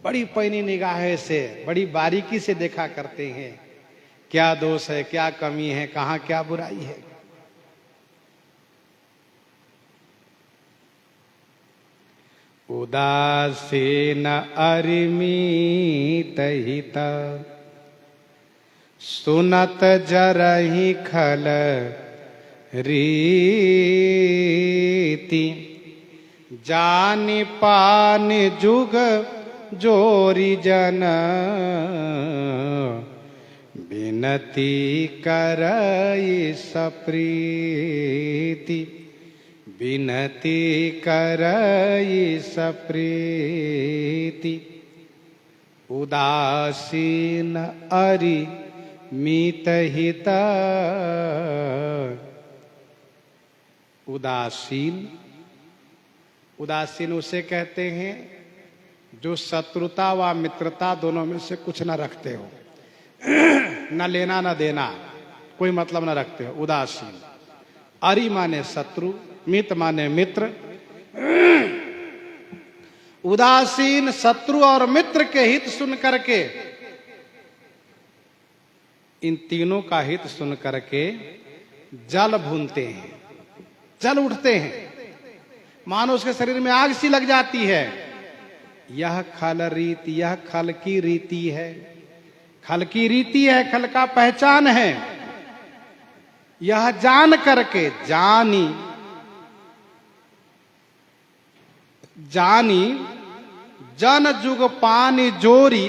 बड़ी पैनी निगाह से, बड़ी बारीकी से देखा करते हैं, क्या दोष है, क्या कमी है, कहां क्या बुराई है। उदासीन अरिमीत हित, सुनत जरहि खल रीति। जानि पानि जुग जोरी जन, बिनती करई सप्रीति। बिनती करई सप्रीति। उदासीन अरि मीत हित। उदासीन, उदासीन उसे कहते हैं जो शत्रुता व मित्रता दोनों में से कुछ न रखते हो, न लेना न देना, कोई मतलब न रखते हो, उदासीन। अरि माने शत्रु, मित माने मित्र। उदासीन शत्रु और मित्र के हित सुन करके, इन तीनों का हित सुन करके जल भूनते हैं, जल उठते हैं, मानो उसके शरीर में आग सी लग जाती है। यह खल रीति, यह खल की रीति है, खल की रीति है, खल का पहचान है। यह जान करके, जानी जानी जन जुग पानी जोरी,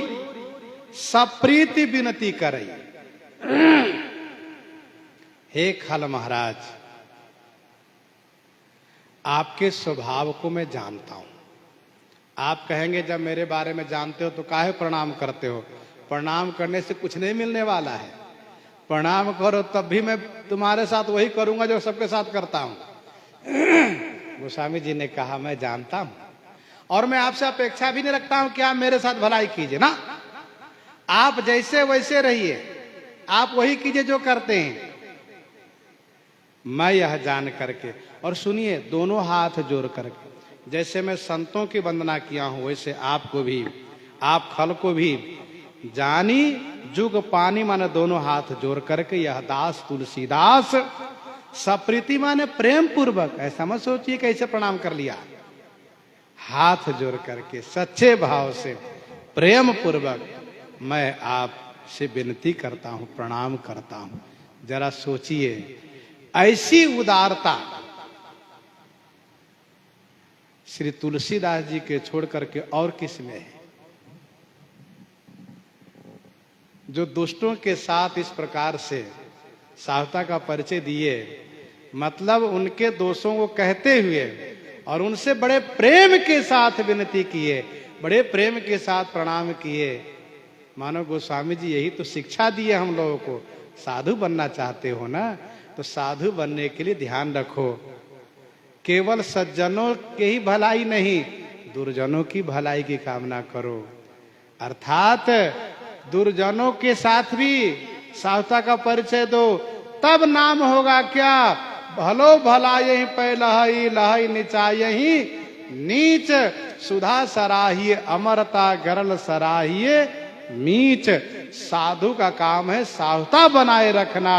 सप्रीति विनती करई। हे खल महाराज, आपके स्वभाव को मैं जानता हूं। आप कहेंगे जब मेरे बारे में जानते हो तो काहे प्रणाम करते हो? प्रणाम करने से कुछ नहीं मिलने वाला है। प्रणाम करो तब भी मैं तुम्हारे साथ वही करूंगा जो सबके साथ करता हूं। गोस्वामी जी ने कहा, मैं जानता हूं और मैं आपसे अपेक्षा भी नहीं रखता हूं कि आप मेरे साथ भलाई कीजिए ना। आप जैसे वैसे रहिए, आप वही कीजिए जो करते हैं। मैं यह जान करके, और सुनिए, दोनों हाथ जोड़ करके, जैसे मैं संतों की वंदना किया हूं वैसे आपको भी, आप खल को भी जानी जुग पानी माने दोनों हाथ जोड़ करके, यह दास तुलसीदास सप्रीति माने प्रेम पूर्वक। ऐसा मत सोचिए कैसे प्रणाम कर लिया, हाथ जोड़ करके सच्चे भाव से प्रेम पूर्वक मैं आपसे विनती करता हूं, प्रणाम करता हूं। जरा सोचिए, ऐसी उदारता श्री तुलसीदास जी के छोड़ करके और किस में है? जो दुष्टों के साथ इस प्रकार से साहबता का परिचय दिए, मतलब उनके दोषों को कहते हुए और उनसे बड़े प्रेम के साथ विनती किए, बड़े प्रेम के साथ प्रणाम किए। मानो गोस्वामी जी यही तो शिक्षा दी है हम लोगों को। साधु बनना चाहते हो ना, तो साधु बनने के लिए ध्यान रखो, केवल सज्जनों के ही भलाई नहीं, दुर्जनों की भलाई की कामना करो। अर्थात दुर्जनों के साथ भी साहबता का परिचय दो, तब नाम होगा क्या? भलो भला यही पै लहई लहई नीचा यही नीच, सुधा सराहिए अमरता गरल सराहिए मीच। साधु का काम है साहबता बनाए रखना।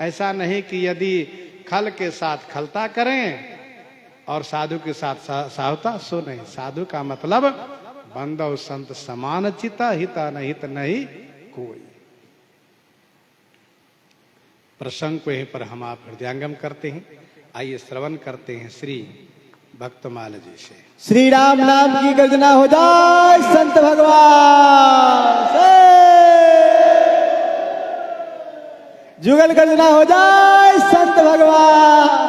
ऐसा नहीं कि यदि खल के साथ खलता करें और साधु के साथ साहबता, सो नहीं। साधु का मतलब बंदव संत समान चिता, हिता न हित नहीं कोई। प्रसंग को यहीं पर हम आप हृदयंगम करते हैं। आइए श्रवण करते हैं श्री भक्तमाल जी से। श्री राम नाम की गर्जना हो जाए संत भगवान से, जुगल गर्जना हो जाए संत भगवान।